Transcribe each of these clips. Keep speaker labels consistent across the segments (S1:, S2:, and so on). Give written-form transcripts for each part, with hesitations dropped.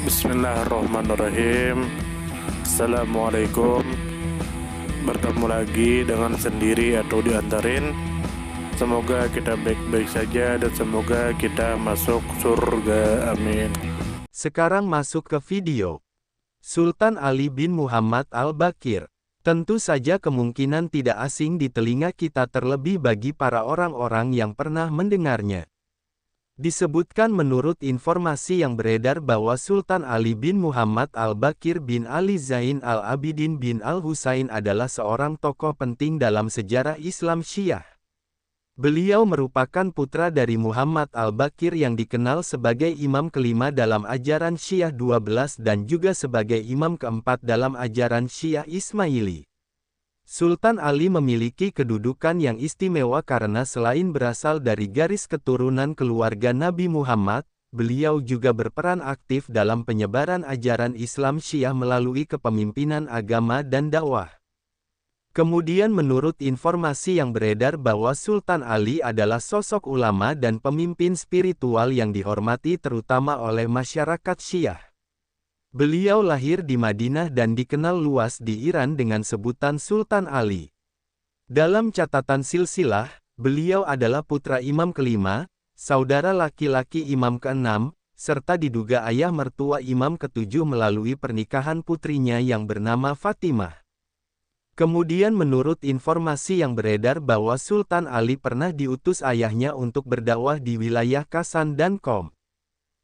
S1: Bismillahirrahmanirrahim. Assalamualaikum. Bertemu lagi dengan sendiri atau diantarin. Semoga kita baik-baik saja dan semoga kita masuk surga. Amin.
S2: Sekarang masuk ke video. Sultan Ali bin Muhammad Al-Baqir. Tentu saja kemungkinan tidak asing di telinga kita, terlebih bagi para orang-orang yang pernah mendengarnya. Disebutkan menurut informasi yang beredar bahwa Sultan Ali bin Muhammad Al-Baqir bin Ali Zain Al-Abidin bin Al-Husain adalah seorang tokoh penting dalam sejarah Islam Syiah. Beliau merupakan putra dari Muhammad Al-Baqir yang dikenal sebagai imam kelima dalam ajaran Syiah 12 dan juga sebagai imam keempat dalam ajaran Syiah Ismaili. Sultan Ali memiliki kedudukan yang istimewa karena selain berasal dari garis keturunan keluarga Nabi Muhammad, beliau juga berperan aktif dalam penyebaran ajaran Islam Syiah melalui kepemimpinan agama dan dakwah. Kemudian menurut informasi yang beredar bahwa Sultan Ali adalah sosok ulama dan pemimpin spiritual yang dihormati terutama oleh masyarakat Syiah. Beliau lahir di Madinah dan dikenal luas di Iran dengan sebutan Sultan Ali. Dalam catatan silsilah, beliau adalah putra imam kelima, saudara laki-laki imam keenam, serta diduga ayah mertua imam ketujuh melalui pernikahan putrinya yang bernama Fatimah. Kemudian menurut informasi yang beredar bahwa Sultan Ali pernah diutus ayahnya untuk berdakwah di wilayah Kasan dan Qom.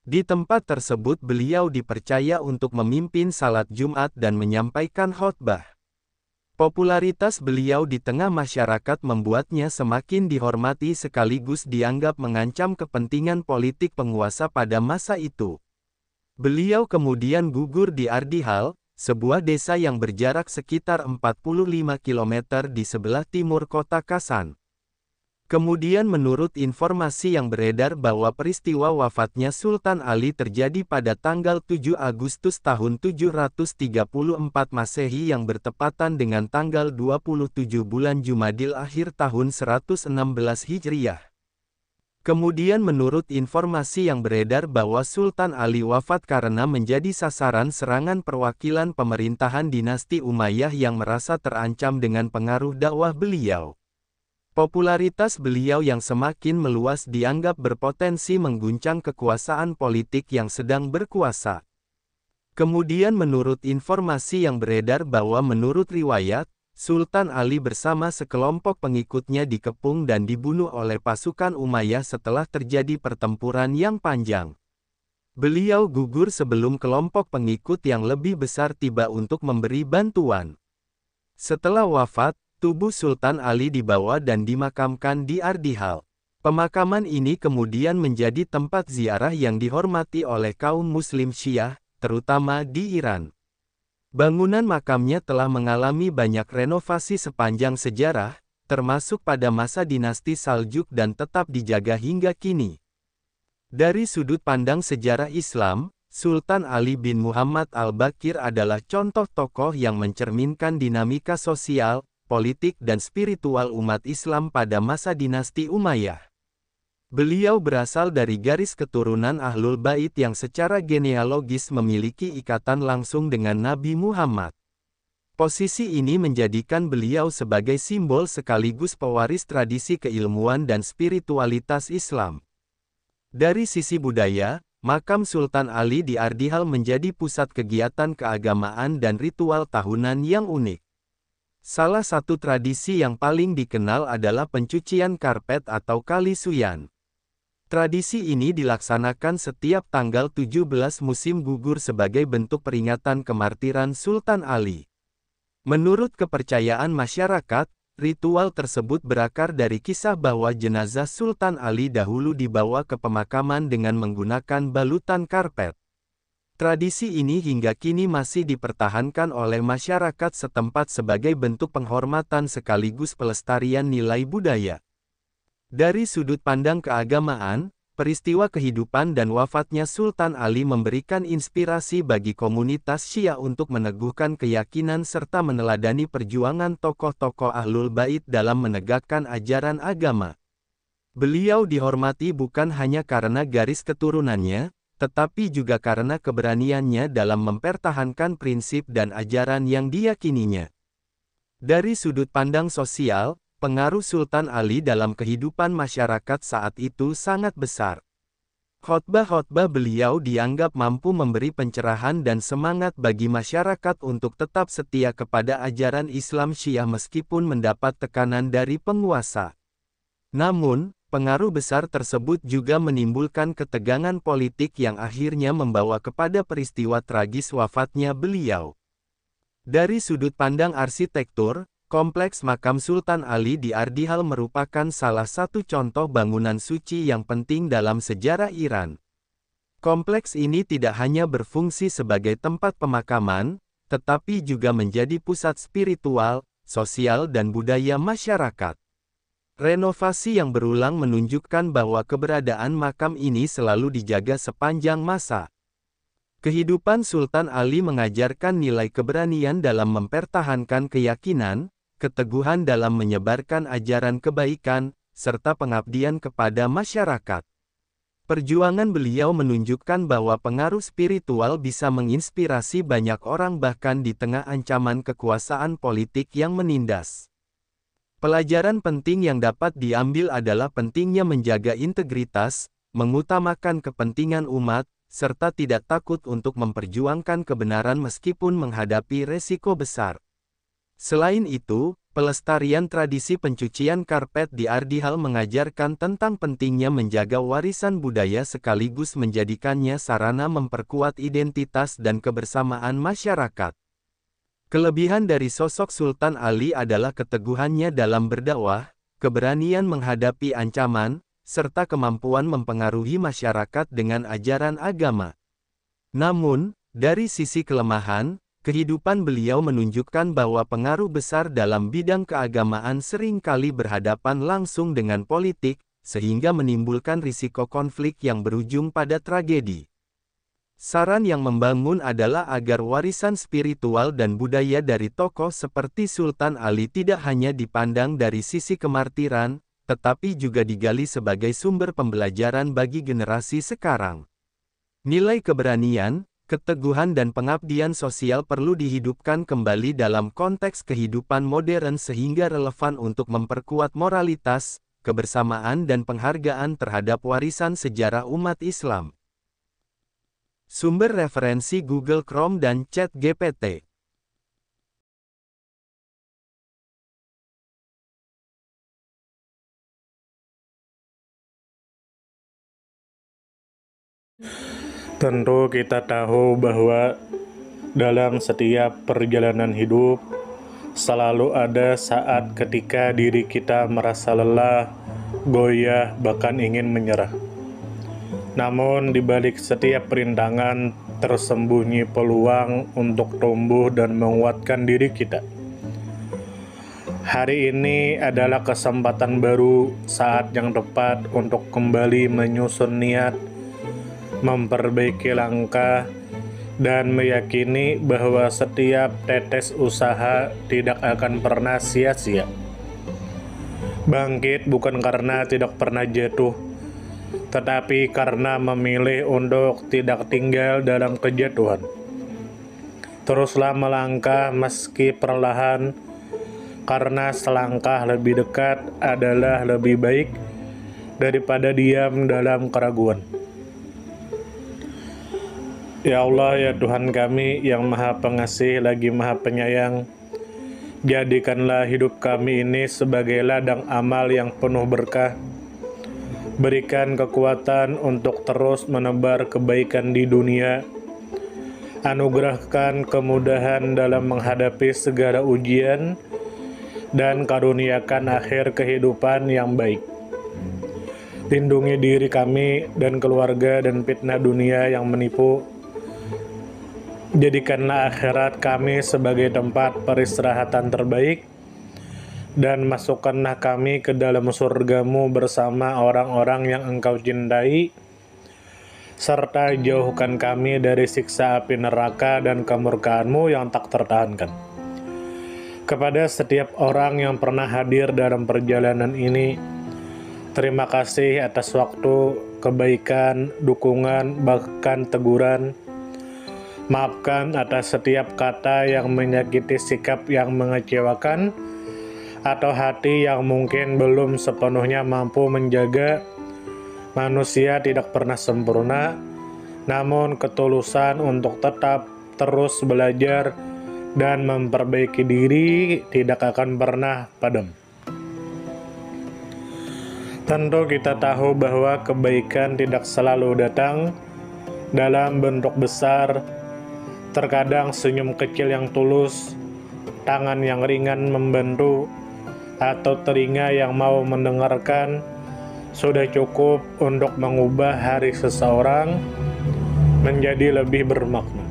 S2: Di tempat tersebut beliau dipercaya untuk memimpin salat Jumat dan menyampaikan khotbah. Popularitas beliau di tengah masyarakat membuatnya semakin dihormati sekaligus dianggap mengancam kepentingan politik penguasa pada masa itu. Beliau kemudian gugur di Ardihal, sebuah desa yang berjarak sekitar 45 km di sebelah timur kota Kasan. Kemudian menurut informasi yang beredar bahwa peristiwa wafatnya Sultan Ali terjadi pada tanggal 7 Agustus tahun 734 Masehi yang bertepatan dengan tanggal 27 bulan Jumadil akhir tahun 116 Hijriah. Kemudian menurut informasi yang beredar bahwa Sultan Ali wafat karena menjadi sasaran serangan perwakilan pemerintahan dinasti Umayyah yang merasa terancam dengan pengaruh dakwah beliau. Popularitas beliau yang semakin meluas dianggap berpotensi mengguncang kekuasaan politik yang sedang berkuasa. Kemudian menurut informasi yang beredar bahwa menurut riwayat, Sultan Ali bersama sekelompok pengikutnya dikepung dan dibunuh oleh pasukan Umayyah setelah terjadi pertempuran yang panjang. Beliau gugur sebelum kelompok pengikut yang lebih besar tiba untuk memberi bantuan. Setelah wafat, tubuh Sultan Ali dibawa dan dimakamkan di Ardihal. Pemakaman ini kemudian menjadi tempat ziarah yang dihormati oleh kaum Muslim Syiah, terutama di Iran. Bangunan makamnya telah mengalami banyak renovasi sepanjang sejarah, termasuk pada masa dinasti Saljuk dan tetap dijaga hingga kini. Dari sudut pandang sejarah Islam, Sultan Ali bin Muhammad Al-Baqir adalah contoh tokoh yang mencerminkan dinamika sosial, politik dan spiritual umat Islam pada masa dinasti Umayyah. Beliau berasal dari garis keturunan Ahlul Bait yang secara genealogis memiliki ikatan langsung dengan Nabi Muhammad. Posisi ini menjadikan beliau sebagai simbol sekaligus pewaris tradisi keilmuan dan spiritualitas Islam. Dari sisi budaya, makam Sultan Ali di Ardihal menjadi pusat kegiatan keagamaan dan ritual tahunan yang unik. Salah satu tradisi yang paling dikenal adalah pencucian karpet atau kali suyan. Tradisi ini dilaksanakan setiap tanggal 17 musim gugur sebagai bentuk peringatan kemartiran Sultan Ali. Menurut kepercayaan masyarakat, ritual tersebut berakar dari kisah bahwa jenazah Sultan Ali dahulu dibawa ke pemakaman dengan menggunakan balutan karpet. Tradisi ini hingga kini masih dipertahankan oleh masyarakat setempat sebagai bentuk penghormatan sekaligus pelestarian nilai budaya. Dari sudut pandang keagamaan, peristiwa kehidupan dan wafatnya Sultan Ali memberikan inspirasi bagi komunitas Syiah untuk meneguhkan keyakinan serta meneladani perjuangan tokoh-tokoh Ahlul Bait dalam menegakkan ajaran agama. Beliau dihormati bukan hanya karena garis keturunannya, tetapi juga karena keberaniannya dalam mempertahankan prinsip dan ajaran yang diyakininya. Dari sudut pandang sosial, pengaruh Sultan Ali dalam kehidupan masyarakat saat itu sangat besar. Khotbah-khotbah beliau dianggap mampu memberi pencerahan dan semangat bagi masyarakat untuk tetap setia kepada ajaran Islam Syiah meskipun mendapat tekanan dari penguasa. Namun, pengaruh besar tersebut juga menimbulkan ketegangan politik yang akhirnya membawa kepada peristiwa tragis wafatnya beliau. Dari sudut pandang arsitektur, kompleks makam Sultan Ali di Ardihal merupakan salah satu contoh bangunan suci yang penting dalam sejarah Iran. Kompleks ini tidak hanya berfungsi sebagai tempat pemakaman, tetapi juga menjadi pusat spiritual, sosial dan budaya masyarakat. Renovasi yang berulang menunjukkan bahwa keberadaan makam ini selalu dijaga sepanjang masa. Kehidupan Sultan Ali mengajarkan nilai keberanian dalam mempertahankan keyakinan, keteguhan dalam menyebarkan ajaran kebaikan, serta pengabdian kepada masyarakat. Perjuangan beliau menunjukkan bahwa pengaruh spiritual bisa menginspirasi banyak orang bahkan di tengah ancaman kekuasaan politik yang menindas. Pelajaran penting yang dapat diambil adalah pentingnya menjaga integritas, mengutamakan kepentingan umat, serta tidak takut untuk memperjuangkan kebenaran meskipun menghadapi resiko besar. Selain itu, pelestarian tradisi pencucian karpet di Ardihal mengajarkan tentang pentingnya menjaga warisan budaya sekaligus menjadikannya sarana memperkuat identitas dan kebersamaan masyarakat. Kelebihan dari sosok Sultan Ali adalah keteguhannya dalam berdakwah, keberanian menghadapi ancaman, serta kemampuan mempengaruhi masyarakat dengan ajaran agama. Namun, dari sisi kelemahan, kehidupan beliau menunjukkan bahwa pengaruh besar dalam bidang keagamaan seringkali berhadapan langsung dengan politik, sehingga menimbulkan risiko konflik yang berujung pada tragedi. Saran yang membangun adalah agar warisan spiritual dan budaya dari tokoh seperti Sultan Ali tidak hanya dipandang dari sisi kemartiran, tetapi juga digali sebagai sumber pembelajaran bagi generasi sekarang. Nilai keberanian, keteguhan dan pengabdian sosial perlu dihidupkan kembali dalam konteks kehidupan modern sehingga relevan untuk memperkuat moralitas, kebersamaan dan penghargaan terhadap warisan sejarah umat Islam. Sumber referensi Google Chrome dan ChatGPT.
S1: Tentu kita tahu bahwa dalam setiap perjalanan hidup selalu ada saat ketika diri kita merasa lelah, goyah, bahkan ingin menyerah. Namun di balik setiap perintangan tersembunyi peluang untuk tumbuh dan menguatkan diri kita. Hari ini adalah kesempatan baru, saat yang tepat untuk kembali menyusun niat, memperbaiki langkah, dan meyakini bahwa setiap tetes usaha tidak akan pernah sia-sia. Bangkit bukan karena tidak pernah jatuh, tetapi karena memilih untuk tidak tinggal dalam kejatuhan. Teruslah melangkah meski perlahan, karena selangkah lebih dekat adalah lebih baik daripada diam dalam keraguan. Ya Allah, ya Tuhan kami yang Maha Pengasih lagi Maha Penyayang, jadikanlah hidup kami ini sebagai ladang amal yang penuh berkah. Berikan kekuatan untuk terus menebar kebaikan di dunia. Anugerahkan kemudahan dalam menghadapi segala ujian, dan karuniakan akhir kehidupan yang baik. Lindungi diri kami dan keluarga dan fitnah dunia yang menipu. Jadikanlah akhirat kami sebagai tempat peristirahatan terbaik, dan masukkanlah kami ke dalam surga-Mu bersama orang-orang yang Engkau cintai, serta jauhkan kami dari siksa api neraka dan kemurkaan-Mu yang tak tertahankan. Kepada setiap orang yang pernah hadir dalam perjalanan ini, terima kasih atas waktu, kebaikan, dukungan, bahkan teguran. Maafkan atas setiap kata yang menyakiti, sikap yang mengecewakan, atau hati yang mungkin belum sepenuhnya mampu menjaga. Manusia tidak pernah sempurna, namun ketulusan untuk tetap terus belajar dan memperbaiki diri tidak akan pernah padam. Tentu kita tahu bahwa kebaikan tidak selalu datang dalam bentuk besar. Terkadang senyum kecil yang tulus, tangan yang ringan membantu, atau telinga yang mau mendengarkan sudah cukup untuk mengubah hari seseorang menjadi lebih bermakna.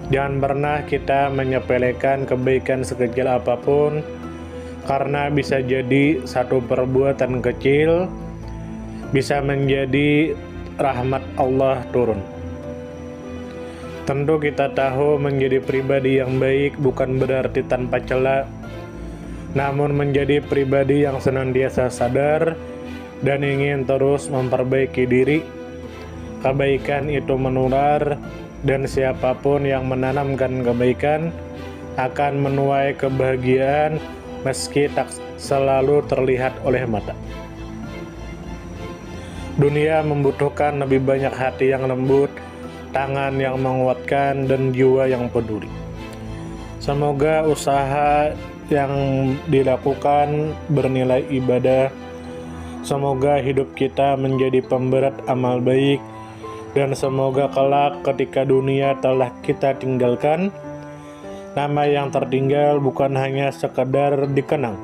S1: Jangan pernah kita menyepelekan kebaikan sekecil apapun, karena bisa jadi satu perbuatan kecil bisa menjadi rahmat Allah turun. Tentu kita tahu menjadi pribadi yang baik bukan berarti tanpa celah, namun menjadi pribadi yang senantiasa sadar dan ingin terus memperbaiki diri. Kebaikan itu menular, dan siapapun yang menanamkan kebaikan akan menuai kebahagiaan meski tak selalu terlihat oleh mata. Dunia membutuhkan lebih banyak hati yang lembut, tangan yang menguatkan, dan jiwa yang peduli. Semoga usaha yang dilakukan bernilai ibadah. Semoga hidup kita menjadi pemberat amal baik, dan semoga kelak ketika dunia telah kita tinggalkan, nama yang tertinggal bukan hanya sekedar dikenang,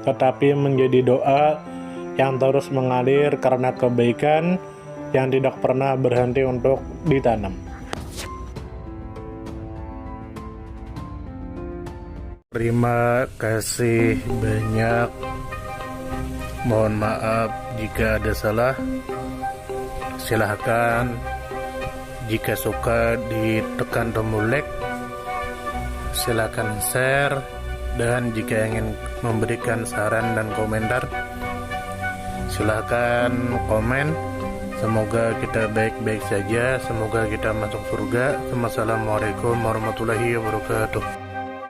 S1: tetapi menjadi doa yang terus mengalir karena kebaikan yang tidak pernah berhenti untuk ditanam. Terima kasih banyak. Mohon maaf jika ada salah. Silahkan jika suka ditekan tombol like. Silahkan share, dan jika ingin memberikan saran dan komentar, silahkan komen. Semoga kita baik-baik saja, semoga kita masuk surga. Wassalamualaikum warahmatullahi wabarakatuh.